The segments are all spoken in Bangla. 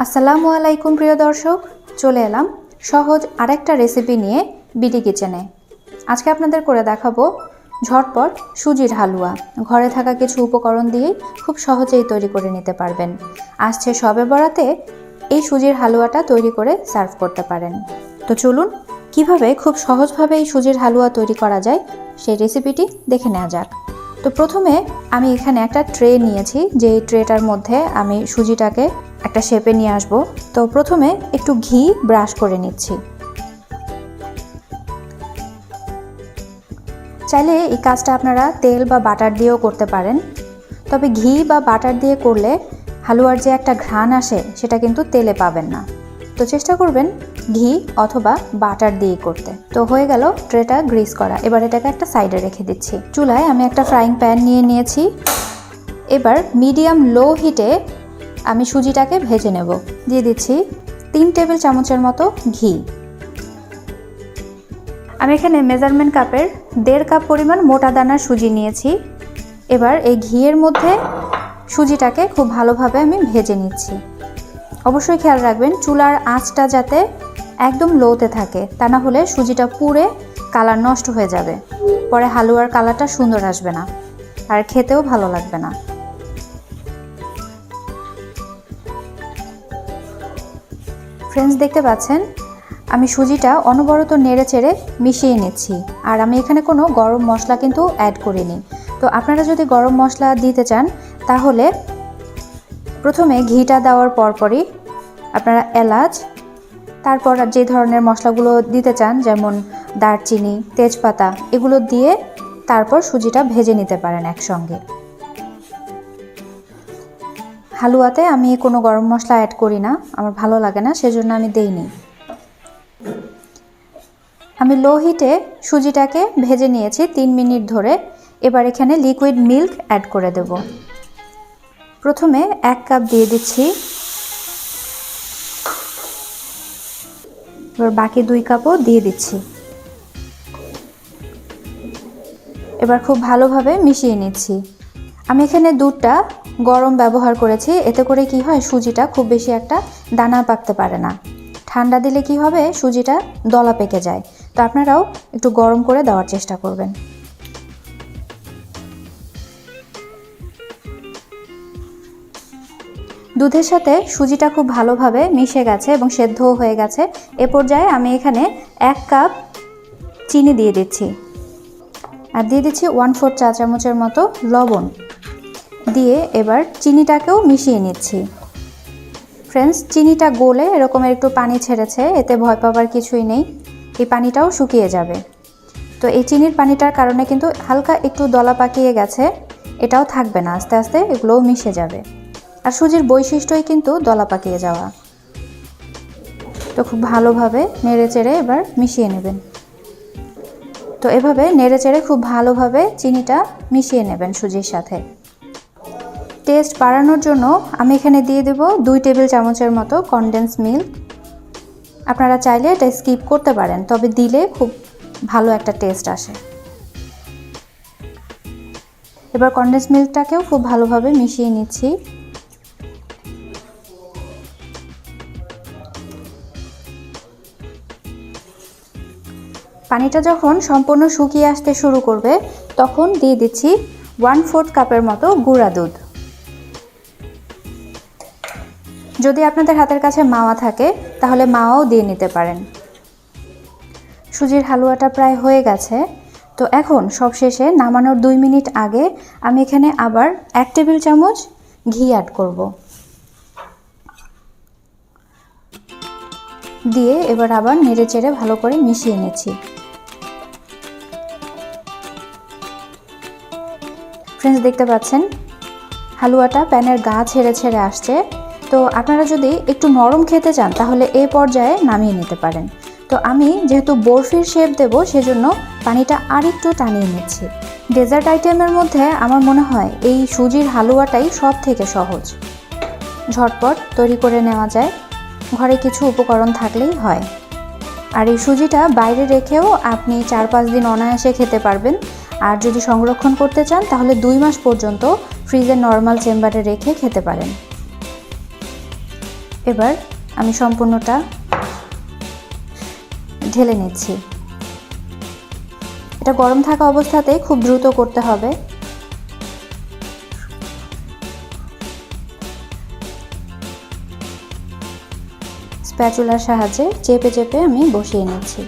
আসসালামু আলাইকুম প্রিয় দর্শক, চলে এলাম সহজ আরেকটা রেসিপি নিয়ে বিডি কিচেনে। আজকে আপনাদের করে দেখাবো ঝটপট সুজির হালুয়া। ঘরে থাকা কিছু উপকরণ দিয়েই খুব সহজেই তৈরি করে নিতে পারবেন। আসছে শবে বরাতে এই সুজির হালুয়াটা তৈরি করে সার্ভ করতে পারেন। তো চলুন কিভাবে খুব সহজভাবে এই সুজির হালুয়া তৈরি করা যায় সেই রেসিপিটি দেখে নেওয়া যাক। তো প্রথমে আমি এখানে একটা ট্রে নিয়েছি, যেই ট্রেটার মধ্যে আমি সুজিটাকে একটা শেপে নিয়ে আসব। তো প্রথমে একটু ঘি ব্রাশ করে নিচ্ছি। চাইলে এই কাজটা আপনারা তেল বা বাটার দিয়েও করতে পারেন, তবে ঘি বা বাটার দিয়ে করলে হালুয়ার যে একটা ঘ্রাণ আসে সেটা কিন্তু তেলে পাবেন না। তো চেষ্টা করবেন ঘি অথবা বাটার দিয়ে করতে। তো হয়ে গেল ট্রেটা গ্রিস করা। এবার এটাকে একটা সাইডে রেখে দিচ্ছি। চুলায় আমি একটা ফ্রাইং প্যান নিয়ে নিয়েছি। এবার মিডিয়াম লো হিটে আমি সুজিটাকে ভেজে নেব। দিয়ে দিচ্ছি 3 টেবিল চামচের মতো ঘি। আমি এখানে মেজারমেন্ট কাপের 1.5 কাপ পরিমাণ মোটা দানার সুজি নিয়েছি। এবার এই ঘিয়ের মধ্যে সুজিটাকে খুব ভালোভাবে আমি ভেজে নিচ্ছি। অবশ্যই খেয়াল রাখবেন চুলার আঁচটা যাতে একদম লোতে থাকে, তা না হলে সুজিটা পুড়ে কালার নষ্ট হয়ে যাবে। পরে হালুয়ার কালারটা সুন্দর আসবে না আর খেতেও ভালো লাগবে না। ফ্রেন্ডস, দেখতে পাচ্ছেন আমি সুজিটা অনবরত নেড়ে চেড়ে মিশিয়ে নিচ্ছি। আর আমি এখানে কোনো গরম মশলা কিন্তু অ্যাড করিনি। তো আপনারা যদি গরম মশলা দিতে চান তাহলে প্রথমে ঘিটা দেওয়ার পরপরই আপনারা এলাচ, তারপর যে ধরনের মশলাগুলো দিতে চান যেমন দারচিনি, তেজপাতা, এগুলো দিয়ে তারপর সুজিটা ভেজে নিতে পারেন একসঙ্গে। হালুয়াতে আমি কোনো গরম মশলা অ্যাড করি না, আমার ভালো লাগে না, সেজন্য আমি দেইনি। আমি লো হিটে সুজিটাকে ভেজে নিয়েছি 3 মিনিট ধরে। এবার এখানে লিকুইড মিল্ক অ্যাড করে দেব। প্রথমে 1 কাপ দিয়ে দিচ্ছি, এবার বাকি 2 কাপও দিয়ে দিচ্ছি। এবার খুব ভালোভাবে মিশিয়ে নিচ্ছি। আমি এখানে দুধটা গরম ব্যবহার করেছি, এতে করে কি হয় সুজিটা খুব বেশি একটা দানা পাকতে পারে না। ঠান্ডা দিলে কি হবে সুজিটা দলা পেকে যায়। তো আপনারাও একটু গরম করে দেওয়ার চেষ্টা করবেন। দুধের সাথে সুজিটা খুব ভালোভাবে মিশে গেছে এবং সেদ্ধও হয়ে গেছে। এ পর্যায়ে আমি এখানে 1 কাপ চিনি দিয়ে দিচ্ছি আর দিয়ে দিচ্ছি 1/4 চা চামচের মতো লবণ দিয়ে এবার চিনিটাকেও মিশিয়ে নিচ্ছি। ফ্রেন্ডস, চিনিটা গলে এরকমের একটু পানি ছেড়েছে, এতে ভয় পাওয়ার কিছুই নেই, এই পানিটাও শুকিয়ে যাবে। তো এই চিনির পানিটার কারণে কিন্তু হালকা একটু দলা পাকিয়ে গেছে, এটাও থাকবে না, আস্তে আস্তে এগুলোও মিশে যাবে। আর সুজির বৈশিষ্ট্যই কিন্তু দলা পাকিয়ে যাওয়া। তো খুব ভালোভাবে নেড়ে চেড়ে এবার মিশিয়ে নেবেন। তো এভাবে নেড়ে চেড়ে খুব ভালোভাবে চিনিটা মিশিয়ে নেবেন সুজির সাথে। টেস্ট বাড়ানোর জন্য আমি এখানে দিয়ে দেব 2 টেবিল চামচের মতো কনডেন্স মিল্ক। আপনারা চাইলে এটা স্কিপ করতে পারেন, তবে দিলে খুব ভালো একটা টেস্ট আসে। এবার কনডেন্স মিল্কটাকেও খুব ভালোভাবে মিশিয়ে নিচ্ছি। পানিটা যখন সম্পূর্ণ শুকিয়ে আসতে শুরু করবে তখন দিয়ে দিচ্ছি 1/4 কাপের মতো গুঁড়া দুধ। যদি আপনাদের হাতের কাছে মাওয়া থাকে তাহলে মাওয়াও দিয়ে নিতে পারেন। সুজির হালুয়াটা প্রায় হয়ে গেছে। তো এখন সবশেষে নামানোর 2 মিনিট আগে আমি এখানে আবার 1 টেবিল চামচ ঘি অ্যাড করব। দিয়ে এবার আবার নেড়ে চেড়ে ভালো করে মিশিয়ে নিচ্ছি। ফ্রেন্ডস, দেখতে পাচ্ছেন হালুয়াটা প্যানের গা ছেড়ে ছেড়ে আসছে। তো আপনারা যদি একটু নরম খেতে চান তাহলে এই পর্যায়ে নামিয়ে নিতে পারেন। তো আমি যেহেতু বরফির শেপ দেব সেজন্য পানিটা আরেকটু টানিয়ে নিচ্ছি। ডেজার্ট আইটেমের মধ্যে আমার মনে হয় এই সুজির হালুয়াটাই সব থেকে সহজ, ঝটপট তৈরি করে নেওয়া যায়, ঘরে কিছু উপকরণ থাকলেই হয়। আর এই সুজিটা বাইরে রেখেও আপনি 4-5 দিন অনায়াসে খেতে পারবেন। আর যদি সংরক্ষণ করতে চান তাহলে 2 মাস পর্যন্ত ফ্রিজের নর্মাল চেম্বারে রেখে খেতে পারেন। এবার আমি সম্পূর্ণটা ঢেলে নিচ্ছি। এটা গরম থাকা অবস্থাতেই খুব দ্রুত করতে হবে। স্প্যাচুলার সাহায্যে চেপে চেপে আমি বসিয়ে নিচ্ছি।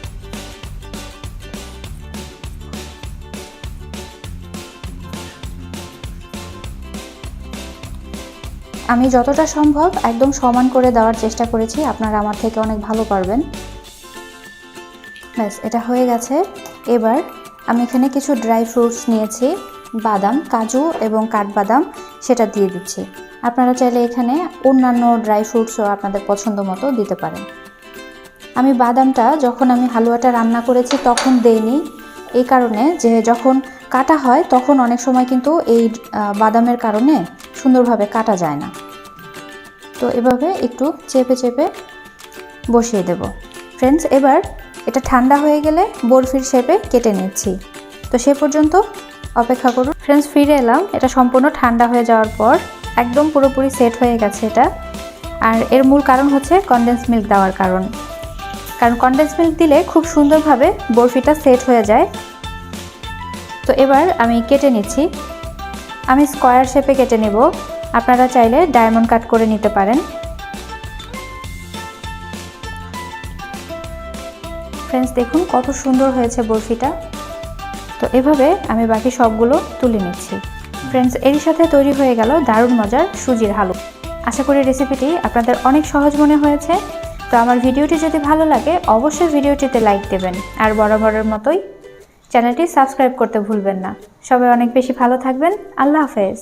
আমি যতটা সম্ভব একদম সমান করে দেওয়ার চেষ্টা করেছি, আপনারা আমার থেকে অনেক ভালো পারবেন। ব্যাস, এটা হয়ে গেছে। এবার আমি এখানে কিছু ড্রাই ফ্রুটস নিয়েছি, বাদাম, কাজু এবং কাঠবাদাম, সেটা দিয়ে দিচ্ছি। আপনারা চাইলে এখানে অন্যান্য ড্রাই ফ্রুটসও আপনাদের পছন্দ মতো দিতে পারেন। আমি বাদামটা যখন আমি হালুয়াটা রান্না করেছি তখন দেইনি, এই কারণে যে যখন কাটা হয় তখন অনেক সময় কিন্তু এই বাদামের কারণে সুন্দরভাবে কাটা যায় না। তো এভাবে একটু চেপে চেপে বসিয়ে দেব। ফ্রেন্ডস, এবার এটা ঠান্ডা হয়ে গেলে বরফির শেপে কেটে নিচ্ছি। তো সে পর্যন্ত অপেক্ষা করুন। ফ্রেন্ডস, ফিরে এলাম। এটা সম্পূর্ণ ঠান্ডা হয়ে যাওয়ার পর একদম পুরোপুরি সেট হয়ে গেছে এটা। আর এর মূল কারণ হচ্ছে কনডেন্স মিল্ক দেওয়ার কারণ কনডেন্স মিল্ক দিলে খুব সুন্দরভাবে বরফিটা সেট হয়ে যায়। তো এবার আমি কেটে নিচ্ছি। আমি স্কোয়ার শেপে কেটে নেব, আপনারা চাইলে ডায়মন্ড কাট করে নিতে পারেন। ফ্রেন্ডস, দেখুন কত সুন্দর হয়েছে বরফিটা। তো এভাবে আমি বাকি সবগুলো তুলে নিচ্ছি। ফ্রেন্ডস, এরই সাথে তৈরি হয়ে গেল দারুণ মজার সুজির হালুয়া। আশা করি রেসিপিটি আপনাদের অনেক সহজ মনে হয়েছে। তো আমার ভিডিওটি যদি ভালো লাগে অবশ্যই ভিডিওটিতে লাইক দেবেন, আর বরাবরের মতোই চ্যানেলটি সাবস্ক্রাইব করতে ভুলবেন না। সবাই অনেক বেশি ভালো থাকবেন। আল্লাহ হাফেজ।